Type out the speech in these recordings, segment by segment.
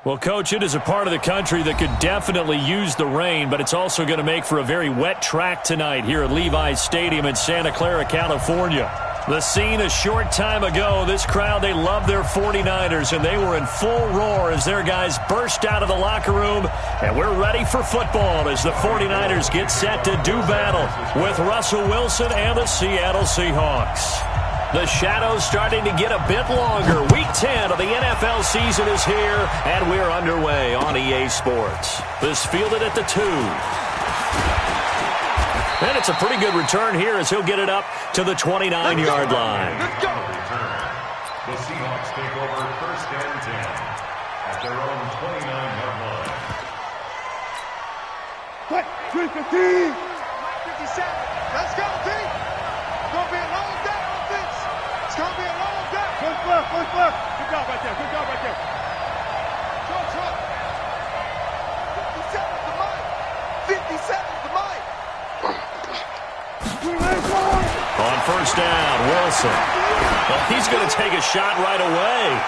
Well, Coach, it is a part of the country that could definitely use the rain, but it's also going to make for a very wet track tonight here at Levi's Stadium in Santa Clara, California. The scene a short time ago, this crowd, they love their 49ers, and they were in full roar as their guys burst out of the locker room, and we're ready for football as the 49ers get set to do battle with Russell Wilson and the Seattle Seahawks. The shadows starting to get a bit longer. Week 10 of the NFL season is here, and we're underway on EA Sports. This fielded at the 2. And it's a pretty good return here as he'll get it up to the 29-yard line. Let's go. The Seahawks take over first and 10 at their own 29-yard line. What? 57. Let's go, D. It's going to be a long day, offense. It's going to be a long day. Push left. Good job right there. Short. 57 to Mike. 57 to Mike. On first down, Wilson. Well, he's going to take a shot right away.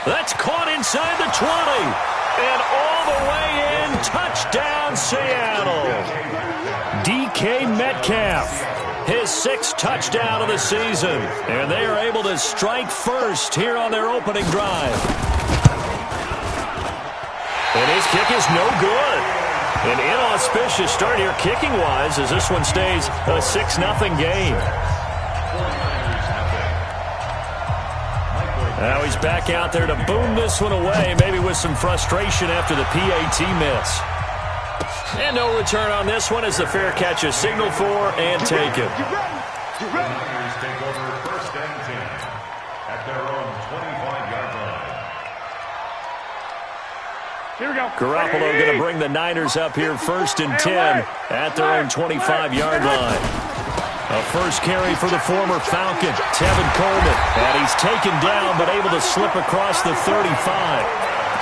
That's caught inside the 20. And all the way in, touchdown Seattle. DK Metcalf, his 6th touchdown of the season. And they are able to strike first here on their opening drive. And his kick is no good. An inauspicious start here kicking-wise as this one stays a 6-0 game. Now he's back out there to boom this one away, maybe with some frustration after the PAT miss. And no return on this one as the fair catch is signaled for and taken. The Niners take over first and 10 at their own 25-yard line. Here we go. Garoppolo going to bring the Niners up here first and 10 at their own 25-yard line. A first carry for the former Falcon, Tevin Coleman. And he's taken down but able to slip across the 35.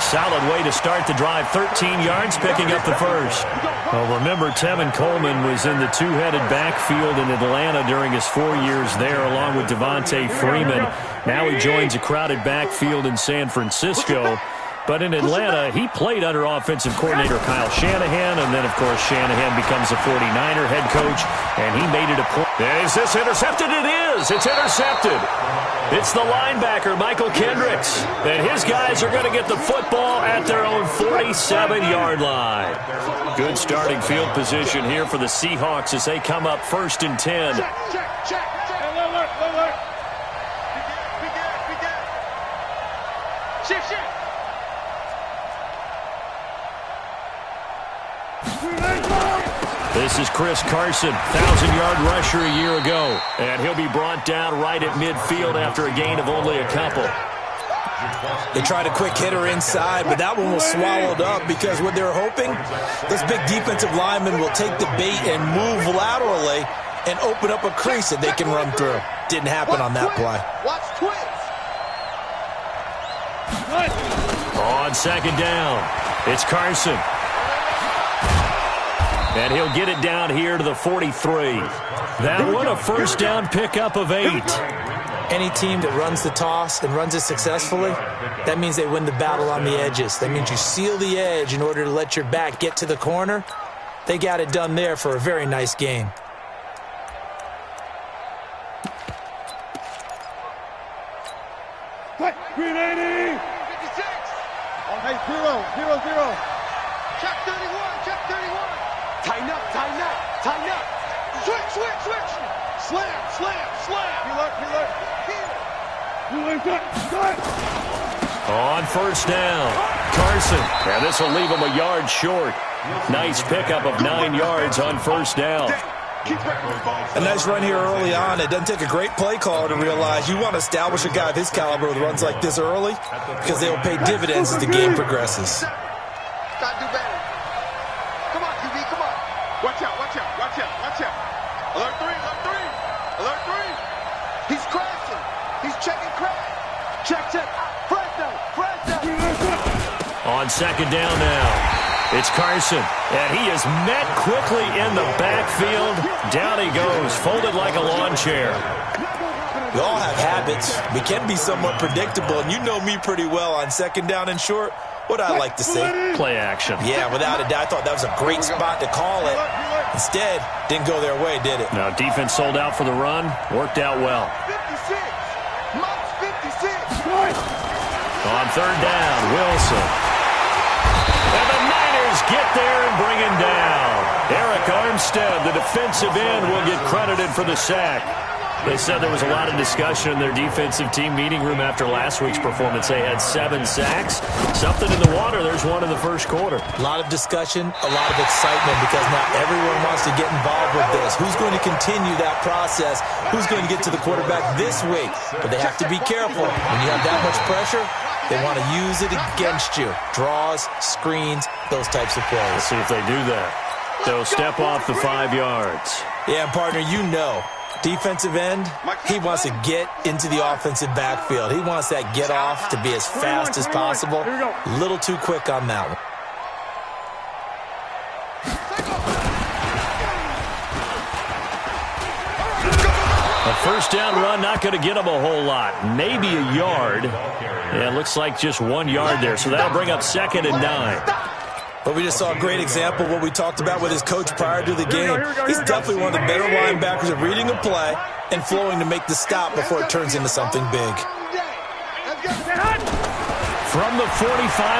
Solid way to start the drive. 13 yards, picking up the first. Well, remember, Tevin Coleman was in the two-headed backfield in Atlanta during his 4 years there, along with Devontae Freeman. Now he joins a crowded backfield in San Francisco. But in Atlanta, he played under offensive coordinator Kyle Shanahan, and then, of course, Shanahan becomes a 49er head coach, and he made it a point. Is this intercepted? It is. It's intercepted. It's the linebacker, Michael Kendricks, and his guys are going to get the football at their own 47-yard line. Good starting field position here for the Seahawks as they come up first and 10. Check. Shift. This is Chris Carson, 1,000-yard rusher a year ago. And he'll be brought down right at midfield after a gain of only a couple. They tried a quick hitter inside, but that one was swallowed up because what they're hoping, this big defensive lineman will take the bait and move laterally and open up a crease that they can run through. Didn't happen on that play. Watch twins. On second down, it's Carson. And he'll get it down here to the 43. That one a first down pickup of 8. Any team that runs the toss and runs it successfully, that means they win the battle on the edges. That means you seal the edge in order to let your back get to the corner. They got it done there for a very nice game. Green 80. 56. Okay, 0. Check 31. Tighten up. Switch. Slam. On first down, Carson. And this will leave him a yard short. Nice pickup of 9 yards on first down. A nice run here early on. It doesn't take a great play caller to realize you want to establish a guy of his caliber with runs like this early because they will pay dividends as the game progresses. Gotta do better. Come on, QB, come on. Watch out. Alert 3. He's crashing. He's checking crash. Check. Fresno. On second down now. It's Carson, and he is met quickly in the backfield. Down he goes, folded like a lawn chair. We all have habits. We can be somewhat predictable, and you know me pretty well on second down and short. What I like to say? Play action. Yeah, without a doubt. I thought that was a great spot to call it. Instead, didn't go their way, did it? Now, defense sold out for the run. Worked out well. 56. Minus 56. On third down, Wilson. And the Niners get there and bring him down. Eric Armstead, the defensive end, will get credited for the sack. They said there was a lot of discussion in their defensive team meeting room after last week's performance. They had 7 sacks. Something in the water. There's one in the first quarter. A lot of discussion, a lot of excitement, because now everyone wants to get involved with this. Who's going to continue that process? Who's going to get to the quarterback this week? But they have to be careful. When you have that much pressure, they want to use it against you. Draws, screens, those types of plays. Let's see if they do that. They'll step off the 5 yards. Yeah, partner, you know. Defensive end, he wants to get into the offensive backfield. He wants that get off to be as fast as possible. A little too quick on that one. A first down run, not going to get him a whole lot. Maybe a yard. Yeah, it looks like just 1 yard there. So that'll bring up 2nd and 9. But we just saw a great example of what we talked about with his coach prior to the game. He's definitely one of the better linebackers at reading a play and flowing to make the stop before it turns into something big. From the 45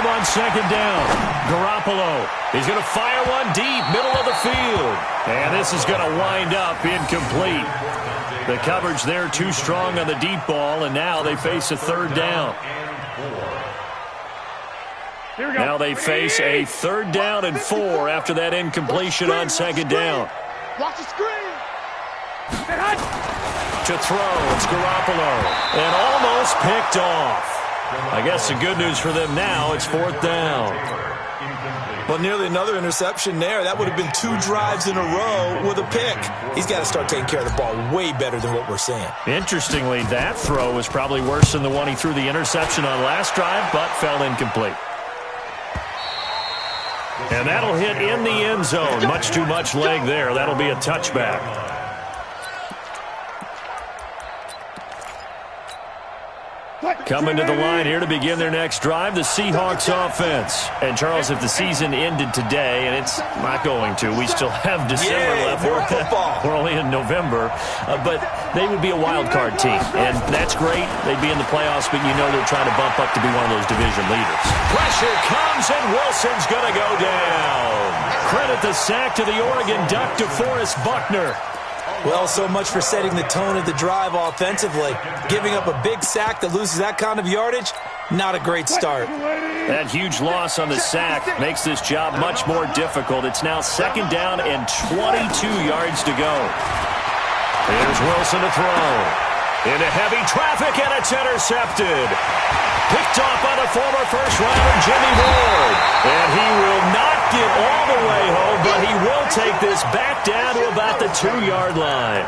on 2nd down, Garoppolo. He's going to fire one deep, middle of the field. And this is going to wind up incomplete. The coverage there too strong on the deep ball, and now they face a 3rd down. Now they face a 3rd down and 4 after that incompletion on 2nd down. Watch the screen. To throw, it's Garoppolo. And almost picked off. I guess the good news for them now, it's 4th down. Well, nearly another interception there. That would have been 2 drives in a row with a pick. He's got to start taking care of the ball way better than what we're seeing. Interestingly, that throw was probably worse than the one he threw the interception on last drive, but fell incomplete. And that'll hit in the end zone. Much too much leg there. That'll be a touchback. Coming to the line here to begin their next drive, the Seahawks offense. And, Charles, if the season ended today, and it's not going to, we still have December left. We're only in November. But they would be a wild card team. And that's great. They'd be in the playoffs, but you know they're trying to bump up to be one of those division leaders. Pressure comes, and Wilson's going to go down. Credit the sack to the Oregon Duck, DeForest Buckner. Well, so much for setting the tone of the drive offensively. Giving up a big sack that loses that kind of yardage, not a great start. That huge loss on the sack makes this job much more difficult. It's now 2nd down and 22 yards to go. Here's Wilson to throw. Into heavy traffic, and it's intercepted. Picked off by the former first-rounder Jimmy Ward. And he will not get all the way home, but he will take this back down to about the 2-yard line.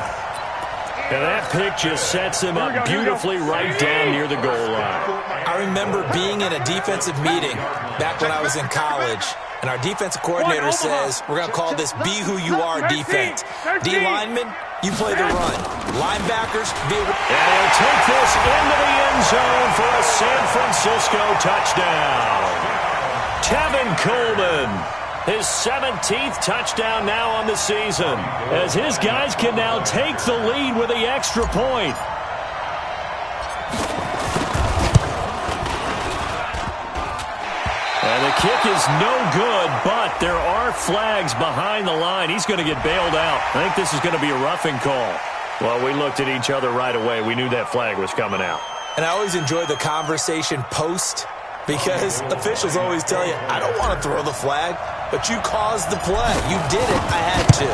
And that pick just sets him up beautifully right down near the goal line. I remember being in a defensive meeting back when I was in college, and our defensive coordinator says, we're going to call this Be Who You Are defense. D-linemen, you play the run. Linebackers, be... And he'll take this into the end zone for a San Francisco touchdown. Tevin Coleman, his 17th touchdown now on the season, as his guys can now take the lead with the extra point. And the kick is no good, but there are flags behind the line. He's going to get bailed out. I think this is going to be a roughing call. Well, we looked at each other right away. We knew that flag was coming out. And I always enjoy the conversation post, because officials always tell you, I don't want to throw the flag, but you caused the play. You did it. I had to.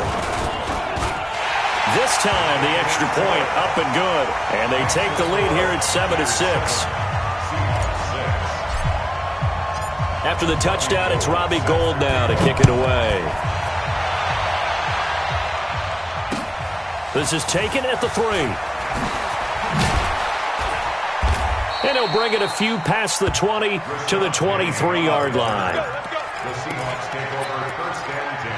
This time, the extra point up and good. And they take the lead here at 7-6. After the touchdown, it's Robbie Gould now to kick it away. This is taken at the 3. And he'll bring it a few past the 20 to the 23-yard line. The Seahawks take over 1st and 10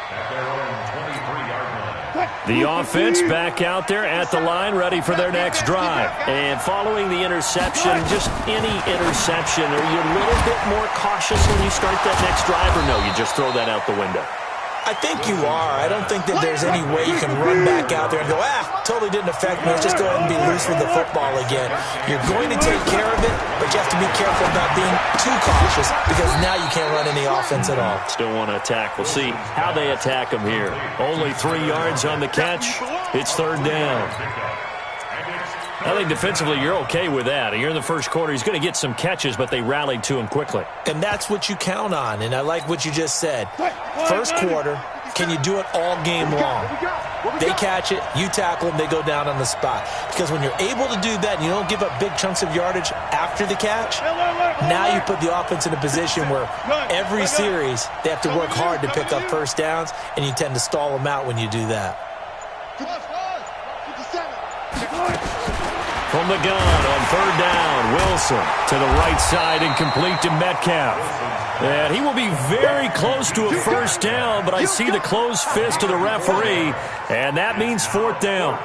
at their own 23-yard line. The offense back out there at the line, ready for their next drive. And following the interception, just any interception, are you a little bit more cautious when you start that next drive, or no, you just throw that out the window? I think you are. I don't think that there's any way you can run back out there and go, totally didn't affect me. Let's just go ahead and be loose with the football again. You're going to take care of it, but you have to be careful about being too cautious because now you can't run any offense at all. Still want to attack. We'll see how they attack them here. Only 3 yards on the catch. It's third down. I think defensively you're okay with that. You're in the first quarter. He's going to get some catches, but they rallied to him quickly. And that's what you count on, and I like what you just said. First quarter, can you do it all game long? They catch it, you tackle them, they go down on the spot. Because when you're able to do that and you don't give up big chunks of yardage after the catch, now you put the offense in a position where every series they have to work hard to pick up first downs, and you tend to stall them out when you do that. From the gun on third down, Wilson to the right side and complete to Metcalf. And he will be very close to a first down, but I see the closed fist of the referee, and that means fourth down.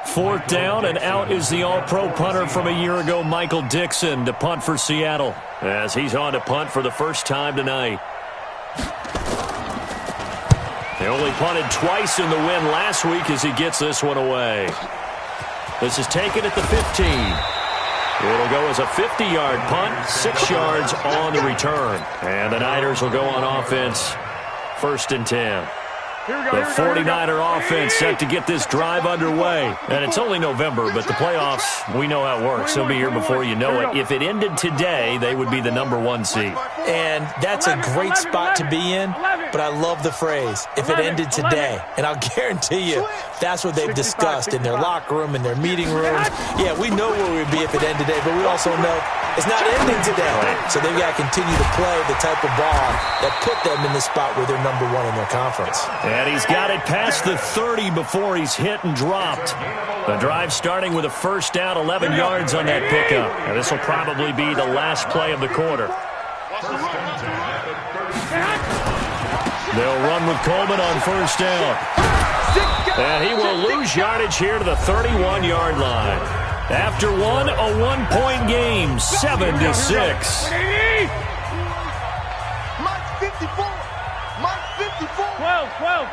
Fourth down, and out is the all-pro punter from a year ago, Michael Dixon, to punt for Seattle, as he's on to punt for the first time tonight. They only punted twice in the win last week as he gets this one away. This is taken at the 15. It'll go as a 50-yard punt, 6 yards on the return. And the Niners will go on offense, first and 10. The 49er offense set to get this drive underway. And it's only November, but the playoffs, we know how it works. They'll be here before you know it. If it ended today, they would be the #1 seed. And that's a great spot to be in, but I love the phrase, if it ended today. And I'll guarantee you, that's what they've discussed in their locker room, in their meeting rooms. Yeah, we know where we'd be if it ended today, but we also know it's not ending today. So they've got to continue to play the type of ball that put them in the spot where they're #1 in their conference. And he's got it past the 30 before he's hit and dropped. The drive starting with a first down, 11 yards on that pickup. And this will probably be the last play of the quarter. They'll run with Coleman on first down. And he will lose yardage here to the 31-yard line. After one, a one-point game, 7-6. Mike 54. Mike 54. 12.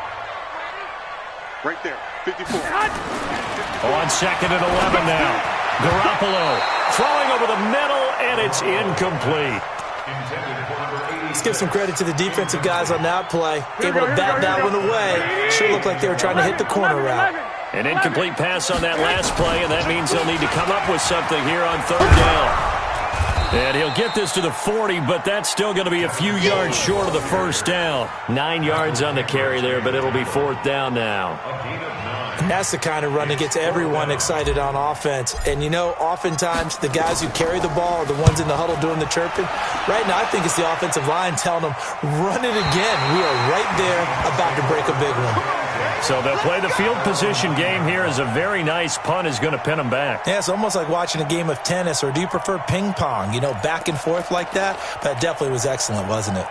Right there, 54. On second and 11 now. Garoppolo throwing over the middle, and it's incomplete. Let's give some credit to the defensive guys on that play. Able to bat that one away. Sure looked like they were trying to hit the corner route. An incomplete pass on that last play, and that means they'll need to come up with something here on third down. And he'll get this to the 40, but that's still going to be a few yards short of the first down. 9 yards on the carry there, but it'll be fourth down now. And that's the kind of run that gets everyone excited on offense. And, you know, oftentimes the guys who carry the ball are the ones in the huddle doing the chirping. Right now, I think it's the offensive line telling them, run it again. We are right there about to break a big one. So they'll play the field position game here as a very nice punt is going to pin them back. Yeah, it's almost like watching a game of tennis, or do you prefer ping pong? You know, back and forth like that? That definitely was excellent, wasn't it?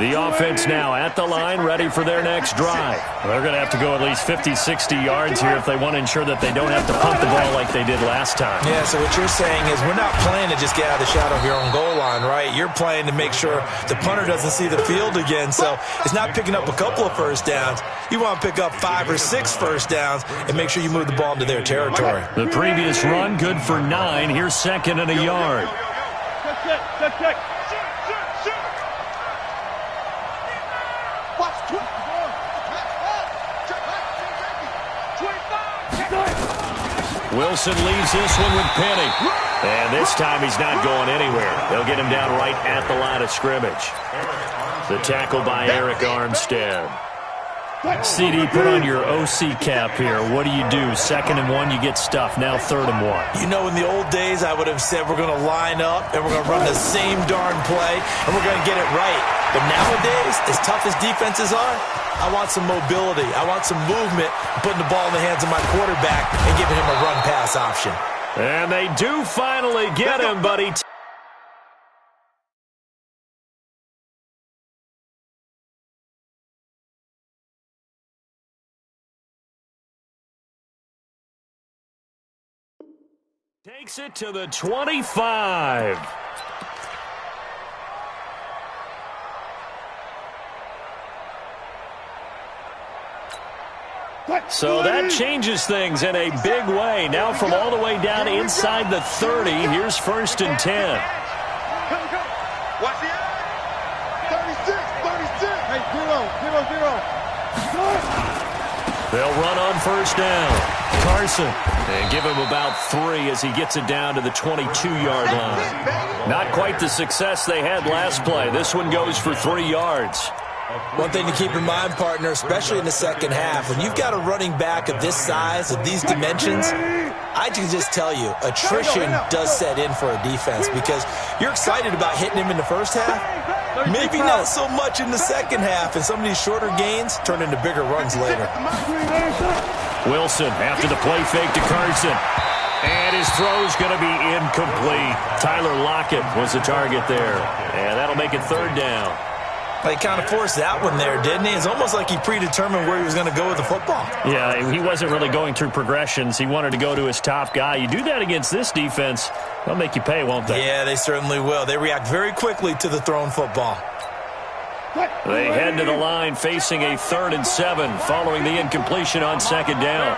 The offense now at the line, ready for their next drive. They're going to have to go at least 50, 60 yards here if they want to ensure that they don't have to punt the ball like they did last time. Yeah, so what you're saying is we're not playing to just get out of the shadow of your own goal line, right? You're playing to make sure the punter doesn't see the field again. So it's not picking up a couple of first downs. You want to pick up 5 or 6 first downs and make sure you move the ball into their territory. The previous run, good for 9. Here's second and a yard. Check. Wilson leaves this one with Penny. And this time he's not going anywhere. They'll get him down right at the line of scrimmage. The tackle by Eric Armstead. CD, put on your OC cap here. What do? 2nd and 1, you get stuffed. Now 3rd and 1. You know, in the old days, I would have said we're going to line up and we're going to run the same darn play and we're going to get it right. But nowadays, as tough as defenses are, I want some mobility. I want some movement, putting the ball in the hands of my quarterback and giving him a run-pass option. And they do finally get him, but he... takes it to the 25. So that changes things in a big way. Now from all the way down inside the 30, here's 1st and 10. Watch the 36. Hey, 0. They'll run on 1st down. Carson, and give him about 3 as he gets it down to the 22-yard line. Not quite the success they had last play. This one goes for 3 yards. One thing to keep in mind, partner, especially in the second half, when you've got a running back of this size, of these dimensions, I can just tell you, attrition does set in for a defense because you're excited about hitting him in the first half. Maybe not so much in the second half, and some of these shorter gains turn into bigger runs later. Wilson after the play fake to Carson. And his throw's going to be incomplete. Tyler Lockett was the target there. And that'll make it 3rd down. He kind of forced that one there, didn't he? It's almost like he predetermined where he was going to go with the football. Yeah, he wasn't really going through progressions. He wanted to go to his top guy. You do that against this defense, they'll make you pay, won't they? Yeah, they certainly will. They react very quickly to the thrown football. They head to the line facing a 3rd and 7 following the incompletion on 2nd down.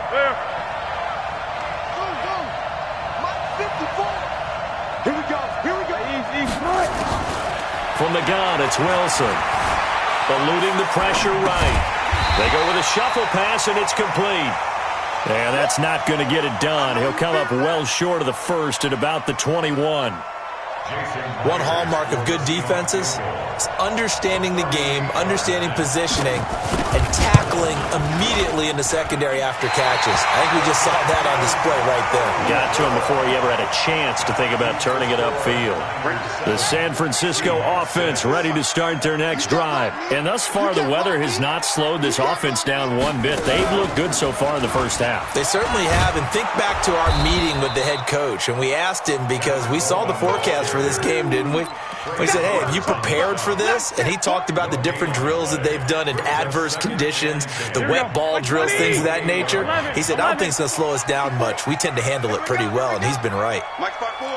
Here we go. From the gun, it's Wilson. Eluding the pressure right. They go with a shuffle pass, and it's complete. And that's not going to get it done. He'll come up well short of the 1st at about the 21. One hallmark of good defenses is understanding the game, understanding positioning, and tackling immediately in the secondary after catches. I think we just saw that on display right there. Got to him before he ever had a chance to think about turning it upfield. The San Francisco offense ready to start their next drive. And thus far, the weather has not slowed this offense down one bit. They've looked good so far in the first half. They certainly have. And think back to our meeting with the head coach. And we asked him because we saw the forecast for this game, didn't we? We said, hey, have you prepared for this? And he talked about the different drills that they've done in adverse conditions, the wet ball drills, things of that nature. He said, I don't think it's going to slow us down much. We tend to handle it pretty well, and he's been right. Mike 5-4.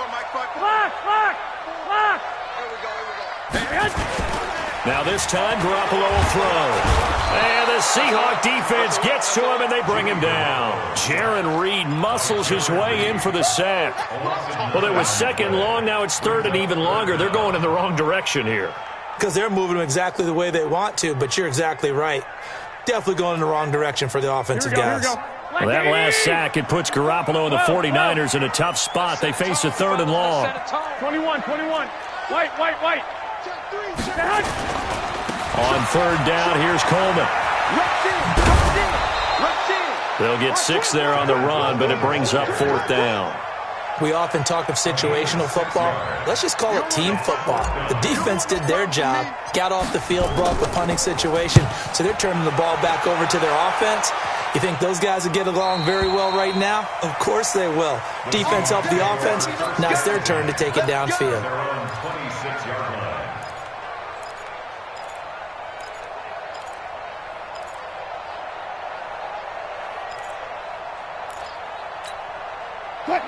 Now this time, Garoppolo will throw. And the Seahawk defense gets to him, and they bring him down. Jaron Reed muscles his way in for the sack. Well, it was 2nd long. Now it's 3rd and even longer. They're going in the wrong direction here. Because they're moving them exactly the way they want to, but you're exactly right. Definitely going in the wrong direction for the offensive guys. Well, that last sack, it puts Garoppolo and the 49ers in a tough spot. They face a 3rd and long. 21. White. On 3rd down, here's Coleman. They'll get 6 there on the run, but it brings up 4th down. We often talk of situational football. Let's just call it team football. The defense did their job, got off the field, brought the punting situation, so they're turning the ball back over to their offense. You think those guys will get along very well right now? Of course they will. Defense helped the offense. Now it's their turn to take it downfield.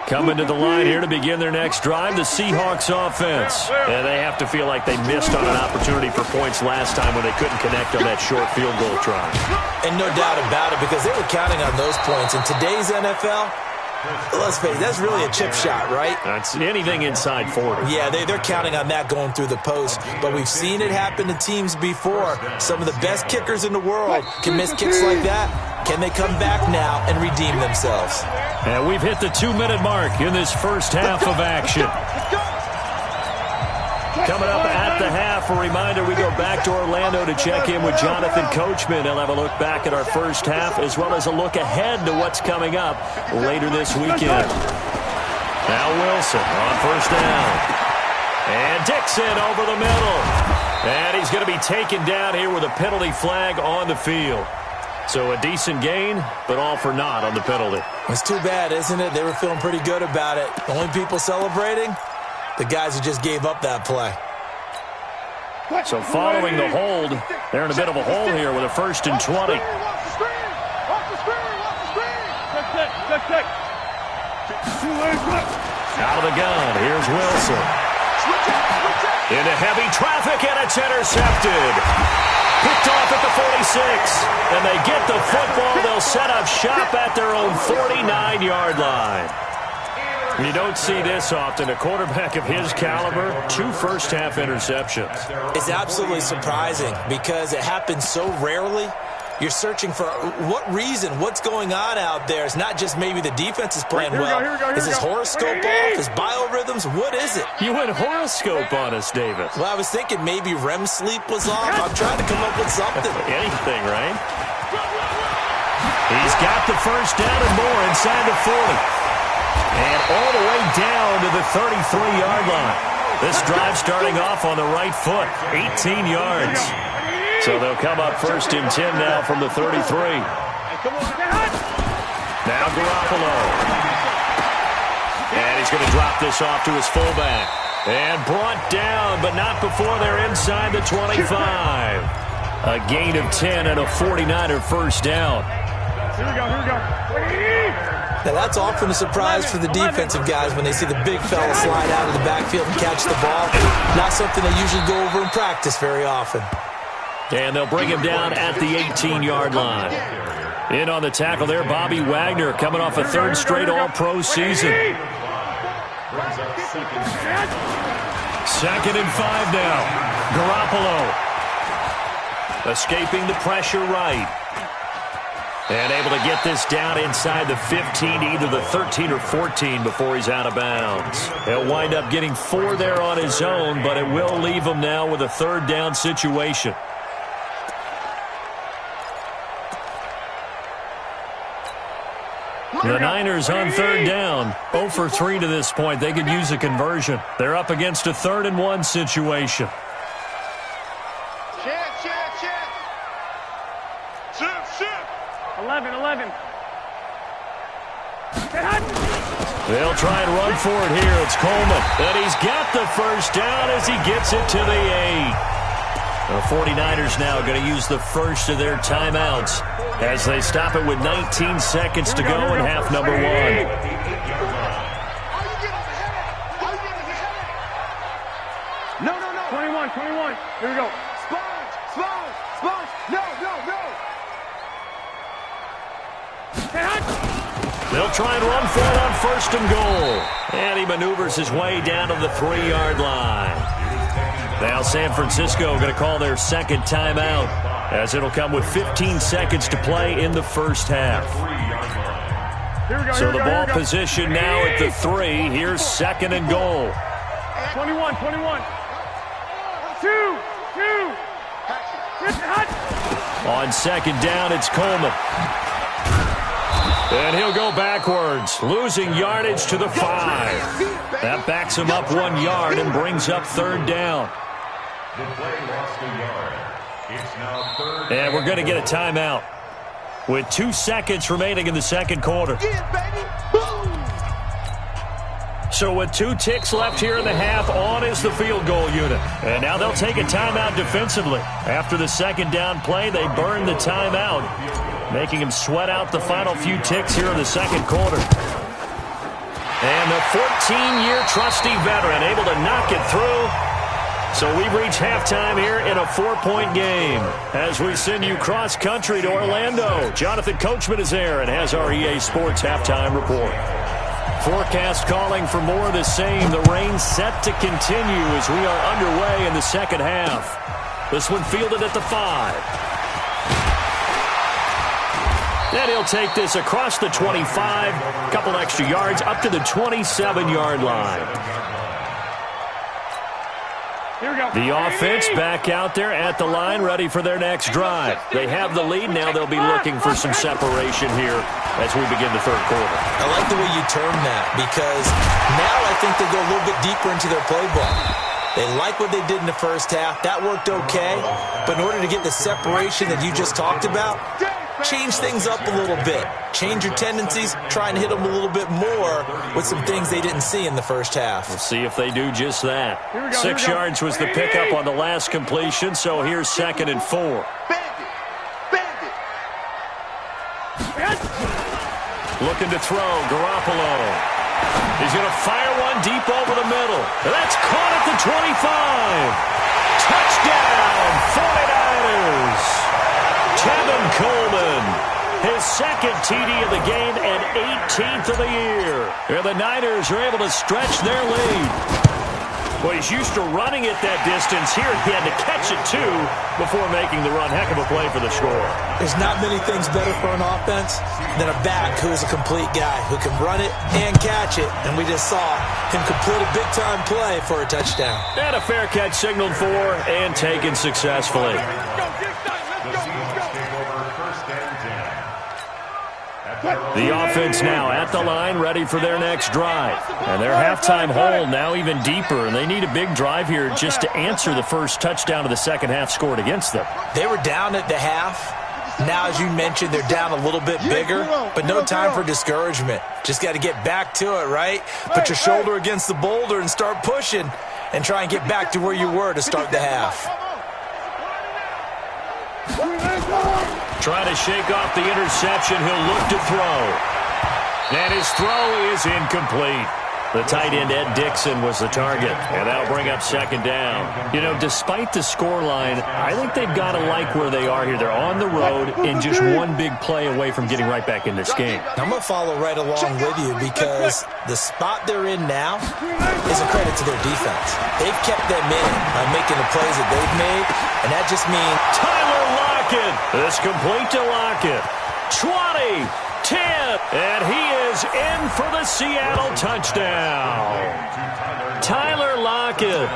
Coming to the line here to begin their next drive, the Seahawks offense. And they have to feel like they missed on an opportunity for points last time when they couldn't connect on that short field goal try. And no doubt about it, because they were counting on those points. In today's NFL, let's face it, that's really a chip shot, right? That's anything inside 40. Yeah, they're counting on that going through the post. But we've seen it happen to teams before. Some of the best kickers in the world can miss kicks like that. Can they come back now and redeem themselves? And we've hit the 2-minute mark in this first half of action. Coming up at at the half. A reminder, we go back to Orlando to check in with Jonathan Coachman. He'll have a look back at our first half as well as a look ahead to what's coming up later this weekend. Now Wilson on first down. And Dixon over the middle. And he's going to be taken down here with a penalty flag on the field. So a decent gain, but all for naught on the penalty. It's too bad, isn't it? They were feeling pretty good about it. The only people celebrating, the guys who just gave up that play. So following the hold, they're in a bit of a hole here with a 1st and 20. Out of the gun, here's Wilson. Into heavy traffic, and it's intercepted. Picked off at the 46. And they get the football. They'll set up shop at their own 49-yard line. You don't see this often. A quarterback of his caliber, 2 first-half interceptions. It's absolutely surprising because it happens so rarely. You're searching for what reason, what's going on out there. It's not just maybe the defense is playing well. Is his horoscope off? His biorhythms? What is it? You went horoscope on us, Davis. Well, I was thinking maybe REM sleep was off. I'm trying to come up with something. Anything, right? He's got the first down and more inside the 40. And all the way down to the 33-yard line. This drive starting off on the right foot, 18 yards. So they'll come up 1st and 10 now from the 33. Now Garoppolo. And he's going to drop this off to his fullback. And brought down, but not before they're inside the 25. A gain of 10 and a 49er first down. Here we go. Now that's often a surprise for the defensive guys when they see the big fella slide out of the backfield and catch the ball. Not something they usually go over in practice very often. And they'll bring him down at the 18-yard line. In on the tackle there, Bobby Wagner, coming off a 3rd straight All-Pro season. 2nd and 5 now. Garoppolo escaping the pressure right. And able to get this down inside the 15, either the 13 or 14 before he's out of bounds. He'll wind up getting 4 there on his own, but it will leave him now with a 3rd down situation. The Niners on 3rd down, 0 for 3 to this point. They could use a conversion. They're up against a 3rd and 1 situation. Shift. 11. They'll try and run for it here. It's Coleman. And he's got the first down as he gets it to the 8. The 49ers now going to use the first of their timeouts as they stop it with 19 seconds to go in half number 1. No. 21. Here we go. Sponge. No. They'll try and run for it on 1st and goal. And he maneuvers his way down to the 3-yard line. Now San Francisco going to call their 2nd timeout as it'll come with 15 seconds to play in the first half. So the ball position now at the 3. Here's 2nd and goal. 21. 2. On 2nd down, it's Coleman. And he'll go backwards, losing yardage to the 5. That backs him up 1 yard and brings up 3rd down. The play lost a yard. It's now 3rd. And we're going to get a timeout with 2 seconds remaining in the 2nd quarter. So with 2 ticks left here in the half, on is the field goal unit. And now they'll take a timeout defensively. After the 2nd down play, they burn the timeout, making him sweat out the final few ticks here in the 2nd quarter. And the 14-year trusty veteran able to knock it through. So we've reached halftime here in a 4-point game. As we send you cross-country to Orlando, Jonathan Coachman is there and has our EA Sports halftime report. Forecast calling for more of the same. The rain set to continue as we are underway in the 2nd half. This one fielded at the 5. And he'll take this across the 25, a couple extra yards, up to the 27-yard line. Here we go. The offense back out there at the line, ready for their next drive. They have the lead. Now they'll be looking for some separation here as we begin the third quarter. I like the way you term that, because now I think they go a little bit deeper into their playbook. They like what they did in the first half. That worked okay. But in order to get the separation that you just talked about, change things up a little bit. Change your tendencies. Try and hit them a little bit more with some things they didn't see in the first half. We'll see if they do just that. 6 yards was the pickup on the last completion, so here's 2nd and 4. Looking to throw, Garoppolo. He's going to fire one deep over the middle. That's caught at the 25. Touchdown, 49ers. Tevin Coleman, his 2nd TD of the game and 18th of the year. And the Niners are able to stretch their lead. Well, he's used to running it that distance. Here he had to catch it, too, before making the run. Heck of a play for the score. There's not many things better for an offense than a back who is a complete guy, who can run it and catch it. And we just saw him complete a big-time play for a touchdown. And a fair catch signaled for and taken successfully. The offense now at the line, ready for their next drive. And their halftime hole now even deeper, and they need a big drive here just to answer the first touchdown of the second half scored against them. They were down at the half. Now, as you mentioned, they're down a little bit bigger, but no time for discouragement. Just got to get back to it, right? Put your shoulder against the boulder and start pushing and try and get back to where you were to start the half. Trying to shake off the interception. He'll look to throw. And his throw is incomplete. The tight end, Ed Dixon, was the target. And that'll bring up 2nd down. You know, despite the scoreline, I think they've got to like where they are here. They're on the road and just one big play away from getting right back in this game. I'm going to follow right along with you, because the spot they're in now is a credit to their defense. They've kept them in by making the plays that they've made, and that just means Tyler Lockett. This complete to Lockett. 20, 10, and he is in for the Seattle touchdown. Tyler Lockett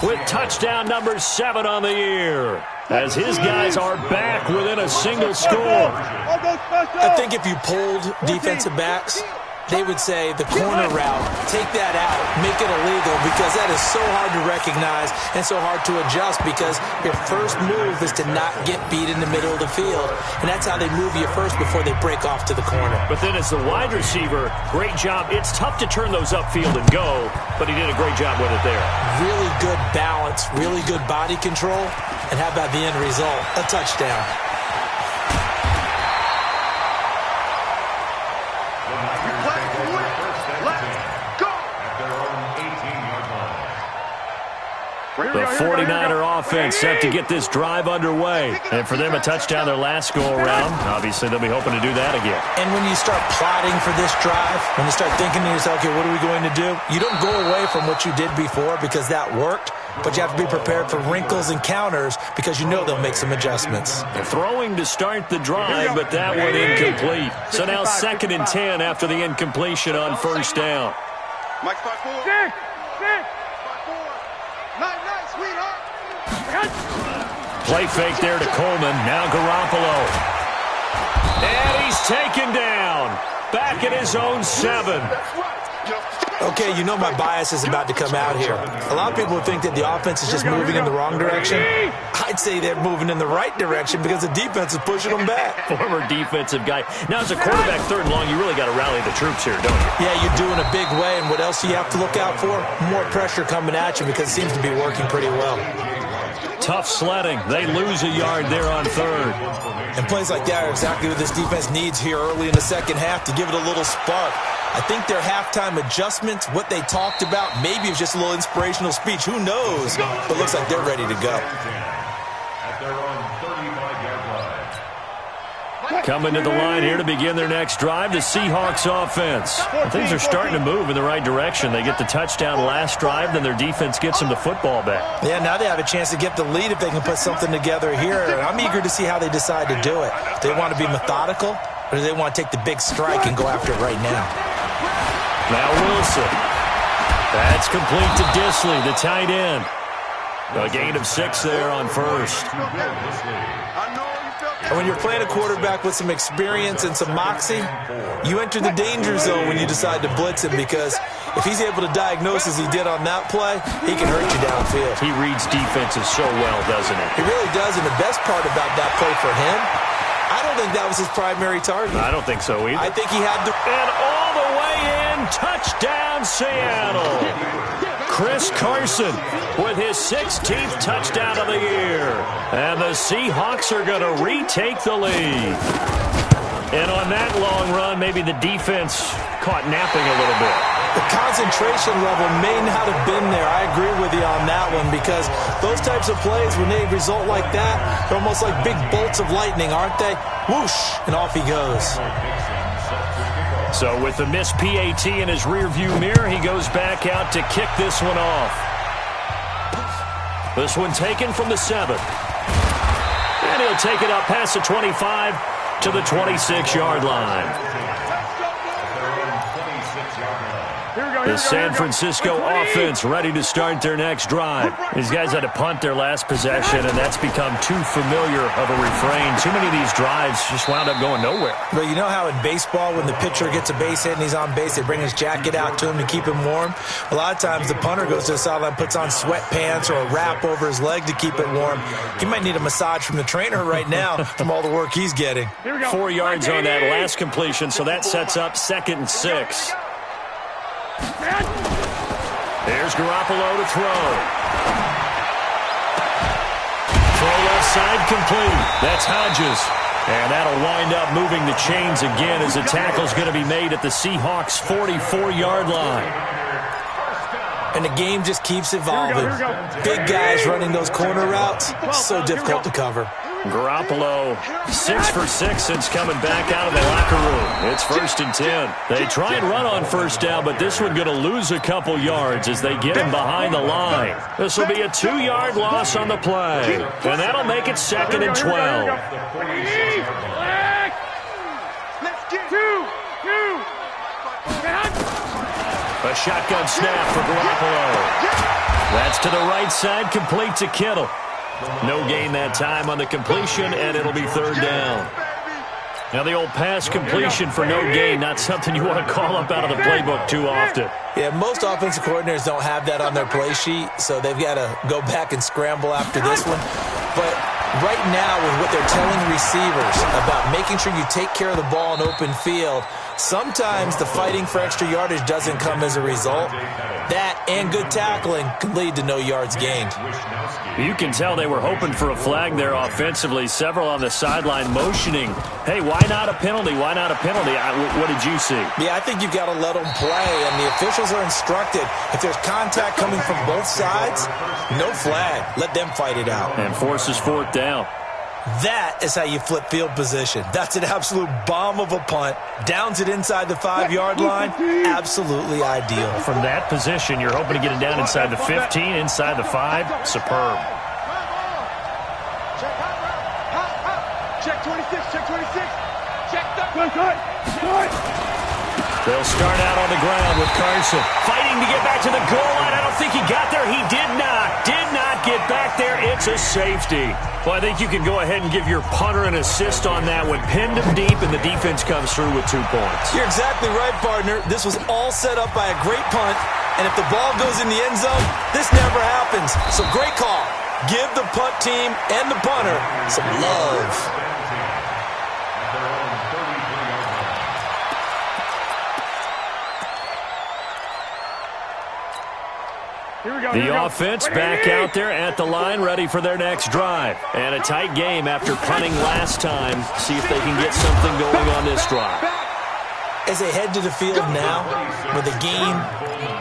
with touchdown number 7 on the year, as his guys are back within a single score. I think if you polled defensive backs, they would say the corner route, take that out, make it illegal, because that is so hard to recognize and so hard to adjust, because your first move is to not get beat in the middle of the field. And that's how they move you first before they break off to the corner. But then as the wide receiver, great job. It's tough to turn those upfield and go, but he did a great job with it there. Really good balance, really good body control, and how about the end result? A touchdown. The 49er offense set to get this drive underway. And for them, a touchdown their last go-around. Obviously, they'll be hoping to do that again. And when you start plotting for this drive, when you start thinking to yourself, okay, what are we going to do? You don't go away from what you did before because that worked, but you have to be prepared for wrinkles and counters because you know they'll make some adjustments. They're throwing to start the drive, but that one incomplete. So now 2nd and 10 after the incompletion on 1st down. Mike, 5-4. 6. Play fake there to Coleman. Now Garoppolo. And he's taken down. Back at his own 7. Okay, you know my bias is about to come out here. A lot of people think that the offense is just moving in the wrong direction. I'd say they're moving in the right direction because the defense is pushing them back. Former defensive guy. Now, as a quarterback, 3rd and long, you really got to rally the troops here, don't you? Yeah, you're doing a big way, and what else do you have to look out for? More pressure coming at you because it seems to be working pretty well. Tough sledding. They lose a yard there on 3rd. And plays like that are exactly what this defense needs here early in the second half to give it a little spark. I think their halftime adjustments, what they talked about, maybe it was just a little inspirational speech. Who knows? But it looks like they're ready to go. At their own 35-yard line. Coming to the line here to begin their next drive, the Seahawks offense. Things are starting to move in the right direction. They get the touchdown last drive, then their defense gets them the football back. Yeah, now they have a chance to get the lead if they can put something together here. I'm eager to see how they decide to do it. Do they want to be methodical, or do they want to take the big strike and go after it right now? Now Wilson. That's complete to Disley, the tight end. A gain of 6 there on first. And when you're playing a quarterback with some experience and some moxie, you enter the danger zone when you decide to blitz him, because if he's able to diagnose as he did on that play, he can hurt you downfield. He reads defenses so well, doesn't he? He really does, and the best part about that play for him, I don't think that was his primary target. I don't think so either. I think he had the... And all the way in, touchdown Seattle. Chris Carson with his 16th touchdown of the year. And the Seahawks are going to retake the lead. And on that long run, maybe the defense caught napping a little bit. The concentration level may not have been there. I agree with you on that one, because those types of plays, when they result like that, they're almost like big bolts of lightning, aren't they? Whoosh, and off he goes. So with the missed PAT in his rearview mirror, he goes back out to kick this one off. This one taken from the 7. And he'll take it up past the 25 to the 26-yard line. The San Francisco offense ready to start their next drive. These guys had to punt their last possession, and that's become too familiar of a refrain. Too many of these drives just wound up going nowhere. But you know how in baseball, when the pitcher gets a base hit and he's on base, they bring his jacket out to him to keep him warm? A lot of times the punter goes to the sideline, puts on sweatpants or a wrap over his leg to keep it warm. He might need a massage from the trainer right now from all the work he's getting. 4 yards on that last completion, so that sets up 2nd and 6. There's Garoppolo to throw. Throw left side complete. That's Hodges. And that'll wind up moving the chains again as the tackle's going to be made at the Seahawks' 44-yard line. And the game just keeps evolving. Big guys running those corner routes, so difficult to cover. Garoppolo, 6 for 6 since coming back out of the locker room. It's 1st and 10. They try and run on first down, but this one going to lose a couple yards as they get him behind the line. This will be a 2-yard loss on the play, and that'll make it 2nd and 12. A shotgun snap for Garoppolo. That's to the right side, complete to Kittle. No gain that time on the completion, and it'll be 3rd down. Now the old pass completion for no gain, not something you want to call up out of the playbook too often. Yeah, most offensive coordinators don't have that on their play sheet, so they've got to go back and scramble after this one. But right now, with what they're telling receivers about making sure you take care of the ball in open field, sometimes the fighting for extra yardage doesn't come as a result. That and good tackling can lead to no yards gained. You can tell they were hoping for a flag there offensively. Several on the sideline motioning, hey, why not a penalty? Why not a penalty? What did you see? Yeah, I think you've got to let them play, and the officials are instructed, if there's contact coming from both sides, no flag. Let them fight it out. And forces 4th down. That is how you flip field position. That's an absolute bomb of a punt. Downs it inside the 5-yard line. Absolutely ideal. From that position, you're hoping to get it down inside the 15, inside the 5. Superb. Check 26, check 26. Check the... They'll start out on the ground with Carson. Fighting to get back to the goal line. I don't think he got there. He did not. Did not get back there. It's a safety. Well, I think you can go ahead and give your punter an assist on that one. Pinned him deep, and the defense comes through with 2 points. You're exactly right, partner. This was all set up by a great punt, and if the ball goes in the end zone, this never happens. So great call. Give the punt team and the punter some love. The offense back out there at the line, ready for their next drive. And a tight game after punting last time. See if they can get something going on this drive. As they head to the field now, with the game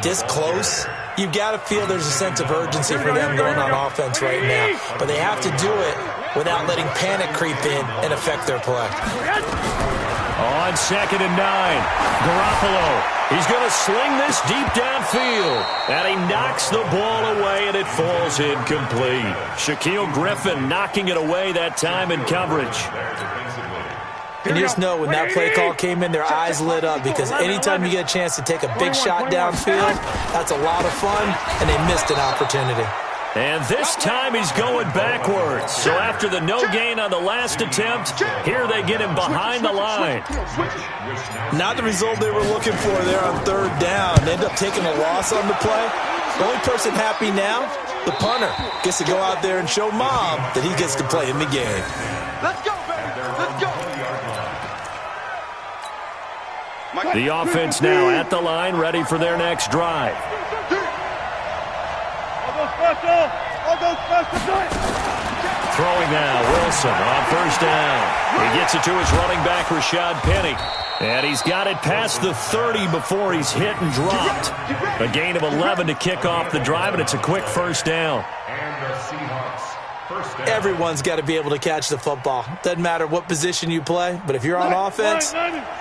this close, you've got to feel there's a sense of urgency for them going on offense right now. But they have to do it without letting panic creep in and affect their play. On 2nd and 9, Garoppolo. He's going to sling this deep downfield. And he knocks the ball away, and it falls incomplete. Shaquille Griffin knocking it away that time in coverage. And you just know when that play call came in, their eyes lit up, because anytime you get a chance to take a big shot downfield, that's a lot of fun, and they missed an opportunity. And this time he's going backwards. So after the no gain on the last attempt, here they get him behind the line. Not the result they were looking for there on third down. They end up taking a loss on the play. The only person happy now, the punter, gets to go out there and show Mom that he gets to play in the game. Let's go, baby. Let's go. The offense now at the line, ready for their next drive. Throwing now, Wilson on first down. He gets it to his running back, Rashad Penny. And he's got it past the 30 before he's hit and dropped. A gain of 11 to kick off the drive, and it's a quick first down. And the Seahawks first down. Everyone's got to be able to catch the football. Doesn't matter what position you play, but if you're on offense,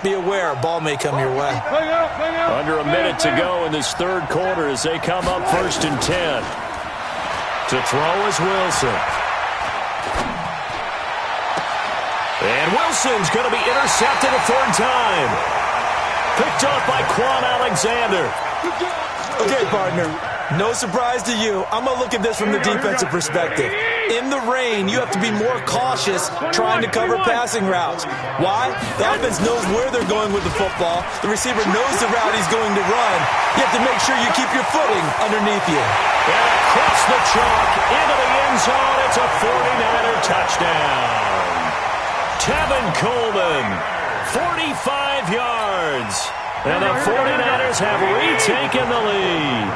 be aware a ball may come your way. Under a minute to go in this third quarter as they come up 1st and 10. To throw is Wilson. And Wilson's going to be intercepted a third time. Picked up by Quan Alexander. Okay, partner, no surprise to you. I'm going to look at this from the defensive perspective. In the rain, you have to be more cautious trying to cover passing routes. Why? The offense knows where they're going with the football. The receiver knows the route he's going to run. You have to make sure you keep your footing underneath you. And across the chalk into the end zone. It's a 49er touchdown. Tevin Coleman, 45 yards. And the 49ers have retaken the lead.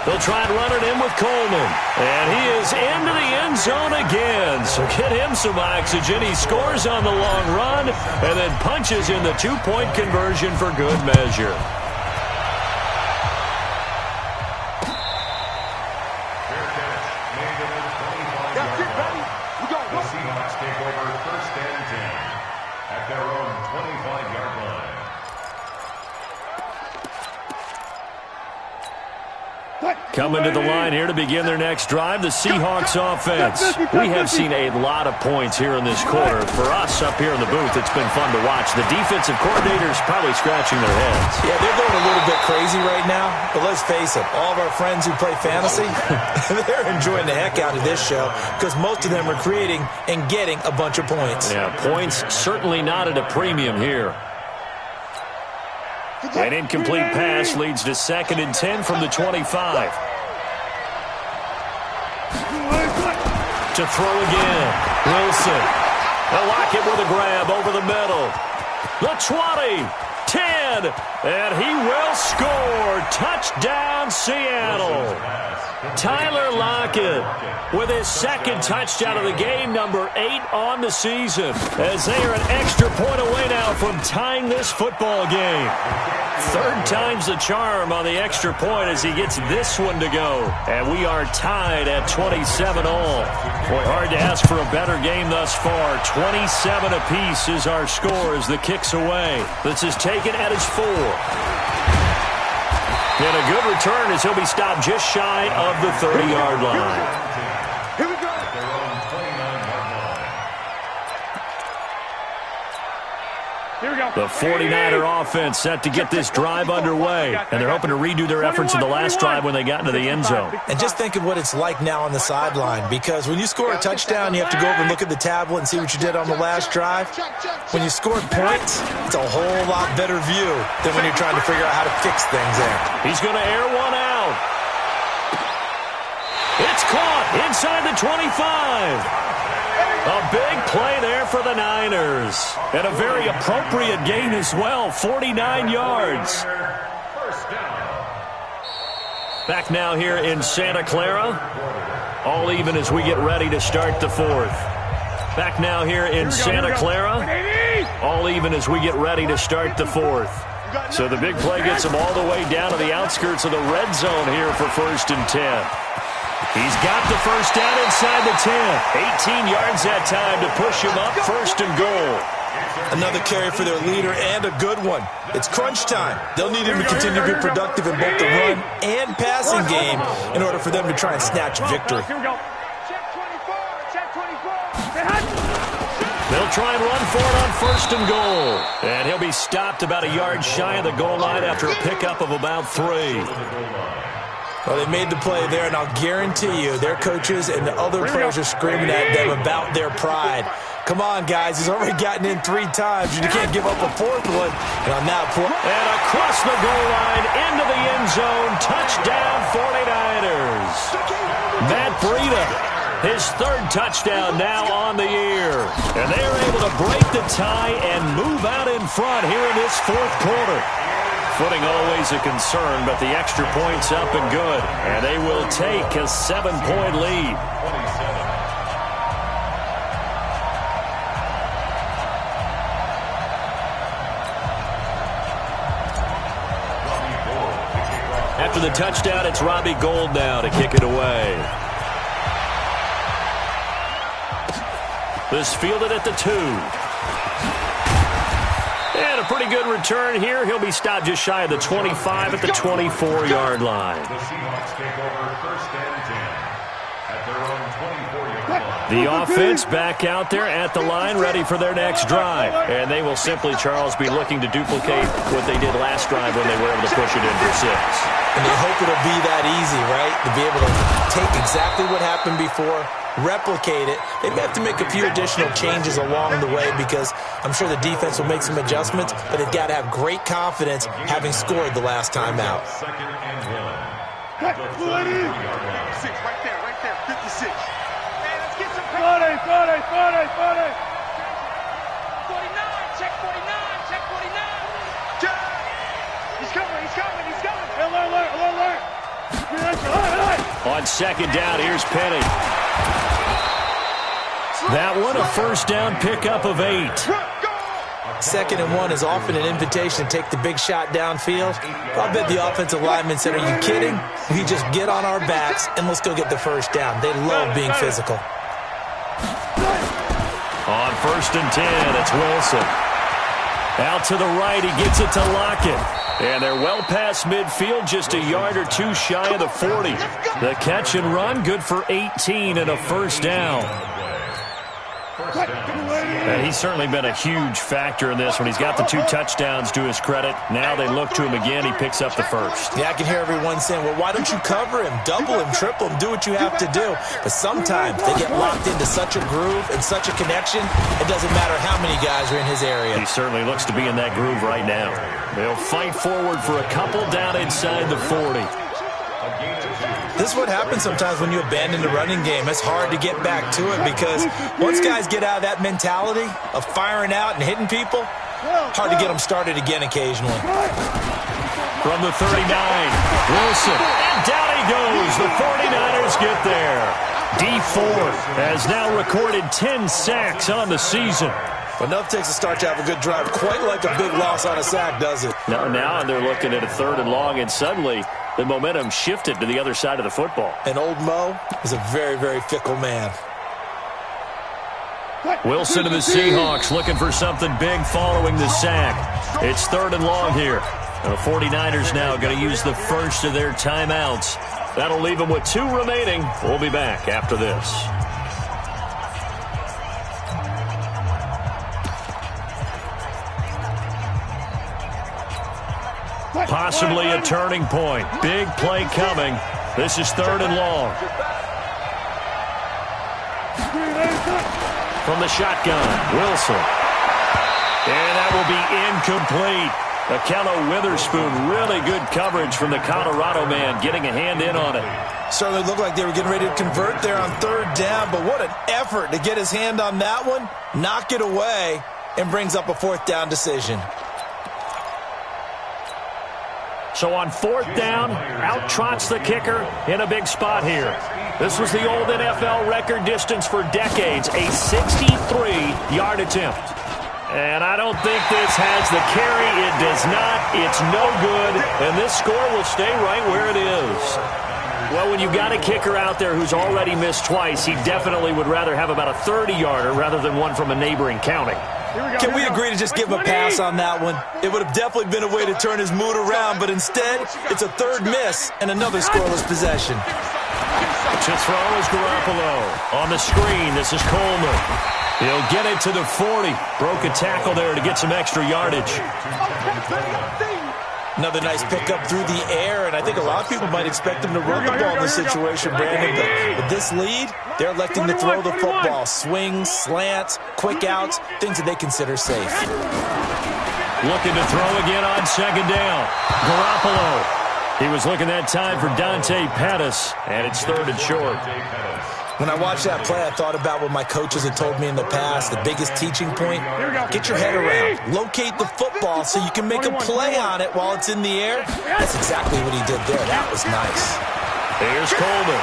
They'll try and run it in with Coleman. And he is into the end zone again. So get him some oxygen. He scores on the long run and then punches in the two-point conversion for good measure. Coming to the line here to begin their next drive, the Seahawks offense. We have seen a lot of points here in this quarter. For us up here in the booth, it's been fun to watch. The defensive coordinators probably scratching their heads. Yeah, they're going a little bit crazy right now, but let's face it, all of our friends who play fantasy, they're enjoying the heck out of this show because most of them are creating and getting a bunch of points. Yeah, points certainly not at a premium here. An incomplete pass leads to 2nd and 10 from the 25. To throw again. Wilson. They'll lock it with a grab over the middle. The 20. 10. And he will score. Touchdown, Seattle. Tyler Lockett with his 2nd touchdown of the game, number 8 on the season, as they are an extra point away now from tying this football game. 3rd time's the charm on the extra point as he gets this one to go. And we are tied at 27 all. Boy, hard to ask for a better game thus far. 27 apiece is our score as the kick's away. This is taken at his 4. And a good return as he'll be stopped just shy of the 30-yard line. Here we go. Here we go. The 49er offense set to get this drive underway. And they're hoping to redo their efforts in the last drive when they got into the end zone. And just think of what it's like now on the sideline, because when you score a touchdown, you have to go over and look at the tablet and see what you did on the last drive. When you score points, it's a whole lot better view than when you're trying to figure out how to fix things there. He's going to air one out. It's caught inside the 25. A big play there for the Niners. And a very appropriate gain as well, 49 yards. Back now here in Santa Clara. All even as we get ready to start the 4th. Back now here in Santa Clara. All even as we get ready to start the 4th. So the big play gets them all the way down to the outskirts of the red zone here for 1st and 10. He's got the first down inside the 10. 18 yards that time to push him up 1st and goal. Another carry for their leader and a good one. It's crunch time. They'll need him to continue to be productive in both the run and passing game in order for them to try and snatch victory. Here we go. Check 24. Check 24. They'll try and run for it on 1st and goal. And he'll be stopped about a yard shy of the goal line after a pickup of about 3. Well, they made the play there, and I'll guarantee you their coaches and the other players are screaming at them about their pride. Come on, guys. He's already gotten in 3 times, and you can't give up a 4th one. And on that play. And across the goal line, into the end zone, touchdown 49ers. Matt Breida, his 3rd touchdown now on the year. And they're able to break the tie and move out in front here in this 4th quarter. Footing always a concern, but the extra point's up and good. And they will take a 7-point lead. After the touchdown, it's Robbie Gould now to kick it away. This fielded at the 2. And a pretty good return here. He'll be stopped just shy of the 25 at the 24-yard line. The Seahawks take over 1st and 10 at their own 24-yard line. The offense back out there at the line, ready for their next drive. And they will simply, Charles, be looking to duplicate what they did last drive when they were able to push it in for 6. And they hope it'll be that easy, right? To be able to take exactly what happened before, replicate it. They may have to make a few additional changes along the way because I'm sure the defense will make some adjustments, but they've got to have great confidence having scored the last time out. 2nd and 1. 56, right there, 56. Hey, let's get some 40, 40, 40, 40. 49, check 49, check 49. He's coming. Alert. On 2nd down, here's Penny. That one, a 1st down pickup of 8. 2nd and 1 is often an invitation to take the big shot downfield. I'll bet the offensive lineman said, are you kidding? We just get on our backs and let's go get the 1st down. They love being physical. On 1st and 10, it's Wilson. Out to the right, he gets it to Lockett. And they're well past midfield, just a yard or 2 shy of the 40. The catch and run, good for 18 and a 1st down. And he's certainly been a huge factor in this when he's got the 2 touchdowns to his credit. Now they look to him again. He picks up the 1st. Yeah, I can hear everyone saying, well, why don't you cover him, double him, triple him, do what you have to do. But sometimes they get locked into such a groove and such a connection, it doesn't matter how many guys are in his area. He certainly looks to be in that groove right now. They'll fight forward for a couple down inside the 40. This is what happens sometimes when you abandon the running game. It's hard to get back to it because once guys get out of that mentality of firing out and hitting people, hard to get them started again occasionally. From the 39, Wilson, and down he goes. The 49ers get there. Dee Ford has now recorded 10 sacks on the season. Enough takes a start to have a good drive, quite like a big loss on a sack, does it? Now they're looking at a 3rd and long, and suddenly the momentum shifted to the other side of the football. And old Mo is a very, very fickle man. Wilson to the Seahawks looking for something big following the sack. It's 3rd and long here. And the 49ers now going to use the 1st of their timeouts. That'll leave them with 2 remaining. We'll be back after this. Possibly a turning point. Big play coming. This is 3rd and long. From the shotgun, Wilson. And that will be incomplete. Akello Witherspoon, really good coverage from the Colorado man, getting a hand in on it. Certainly looked like they were getting ready to convert there on 3rd down, but what an effort to get his hand on that one, knock it away, and brings up a 4th down decision. So on 4th down, out trots the kicker in a big spot here. This was the old NFL record distance for decades, a 63-yard attempt. And I don't think this has the carry. It does not. It's no good. And this score will stay right where it is. Well, when you've got a kicker out there who's already missed twice, he definitely would rather have about a 30-yarder rather than one from a neighboring county. Can we agree to just give him a pass on that one? It would have definitely been a way to turn his mood around, but instead, it's a 3rd miss and another scoreless possession. To throw is Garoppolo. On the screen, this is Coleman. He'll get it to the 40. Broke a tackle there to get some extra yardage. Another nice pickup through the air, and I think a lot of people might expect them to run the ball in this situation, Brandon. But with this lead, they're electing to throw the football. Swings, slants, quick outs, things that they consider safe. Looking to throw again on second down. Garoppolo. He was looking that time for Dante Pettis, and it's third and short. When I watched that play, I thought about what my coaches had told me in the past. The biggest teaching point, get your head around. Locate the football so you can make a play on it while it's in the air. That's exactly what he did there. That was nice. Here's Coleman.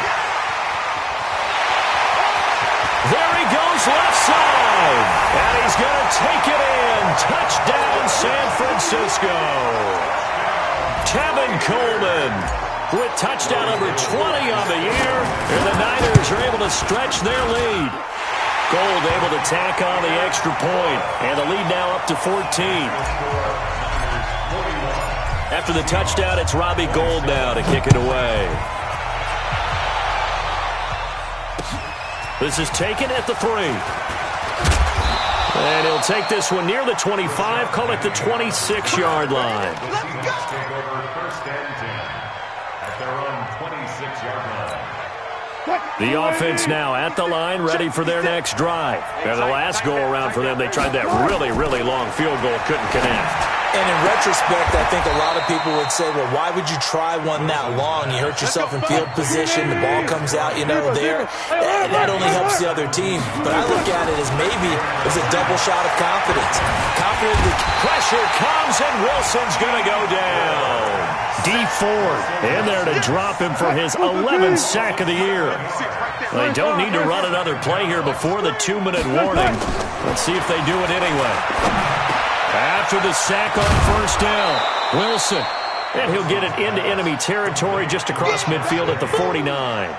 There he goes left side. And he's going to take it in. Touchdown, San Francisco. Tevin Coleman with touchdown number 20 on the year, and the Niners are able to stretch their lead. Gold able to tack on the extra point, and the lead now up to 14. After the touchdown, it's Robbie Gould now to kick it away. This is taken at the 3. And he'll take this one near the 25, call it the 26-yard line. The offense now at the line, ready for their next drive. And the last go-around for them, they tried that really, really long field goal, couldn't connect. And in retrospect, I think a lot of people would say, well, why would you try one that long? You hurt yourself in field position. The ball comes out, there. That only helps the other team. But I look at it as maybe it was a double shot of confidence. Pressure comes, and Wilson's going to go down. D Ford in there to drop him for his 11th sack of the year. They don't need to run another play here before the 2-minute warning. Let's see if they do it anyway. After the sack on first down, Wilson. And he'll get it into enemy territory just across midfield at the 49. A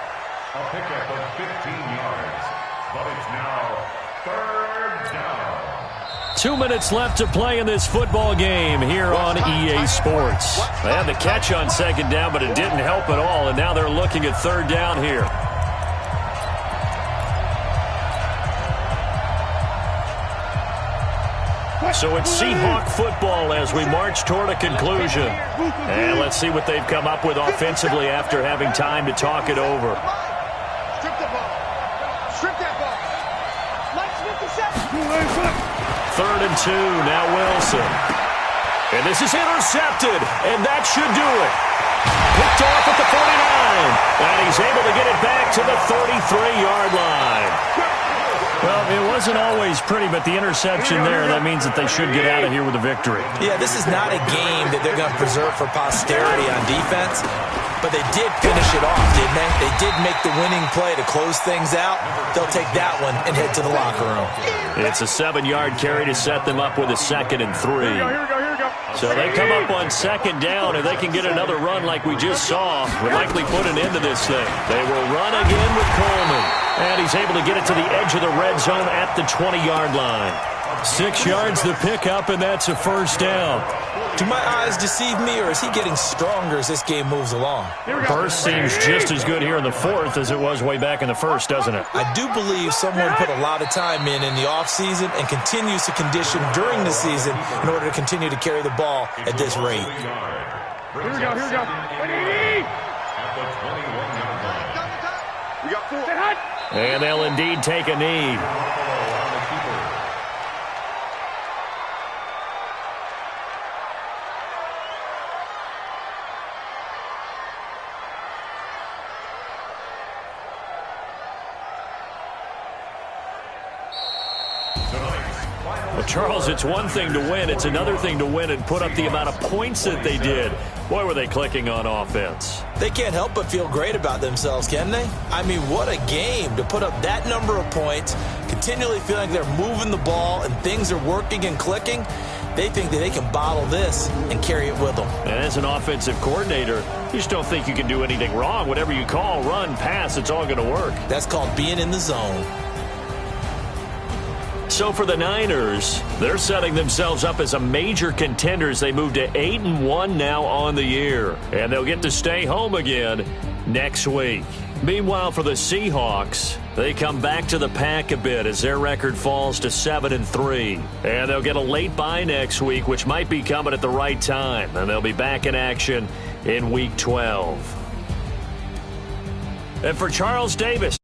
pickup of 15 yards, but it's now third down. 2 minutes left to play in this football game here on EA Sports. They had the catch on second down, but it didn't help at all, and now they're looking at third down here. So it's Seahawk football as we march toward a conclusion. And let's see what they've come up with offensively after having time to talk it over. Strip the ball. Strip that ball. Let's get the set. 3rd and 2, now Wilson. And this is intercepted, and that should do it. Picked off at the 49, and he's able to get it back to the 33-yard line. Well, it wasn't always pretty, but the interception there, that means that they should get out of here with a victory. Yeah, this is not a game that they're going to preserve for posterity on defense, but they did finish it off, didn't they? They did make the winning play to close things out. They'll take that one and head to the locker room. It's a 7-yard carry to set them up with a 2nd and 3. So they come up on second down, and they can get another run like we just saw. Would likely put an end to this thing. They will run again with Coleman. And he's able to get it to the edge of the red zone at the 20-yard line. 6 yards the pickup, and that's a first down. Do my eyes deceive me, or is he getting stronger as this game moves along? Burst seems just as good here in the 4th as it was way back in the 1st, doesn't it? I do believe someone put a lot of time in the offseason and continues to condition during the season in order to continue to carry the ball at this rate. Here we go. At the 21-yard line. We got 4. And they'll indeed take a knee. Well, Charles, it's one thing to win. It's another thing to win and put up the amount of points that they did. Boy, were they clicking on offense. They can't help but feel great about themselves, can they? I mean, what a game to put up that number of points, continually feeling like they're moving the ball and things are working and clicking. They think that they can bottle this and carry it with them. And as an offensive coordinator, you just don't think you can do anything wrong. Whatever you call, run, pass, it's all going to work. That's called being in the zone. So for the Niners, they're setting themselves up as a major contender as they move to 8-1 now on the year. And they'll get to stay home again next week. Meanwhile, for the Seahawks, they come back to the pack a bit as their record falls to 7-3. And they'll get a late bye next week, which might be coming at the right time. And they'll be back in action in Week 12. And for Charles Davis.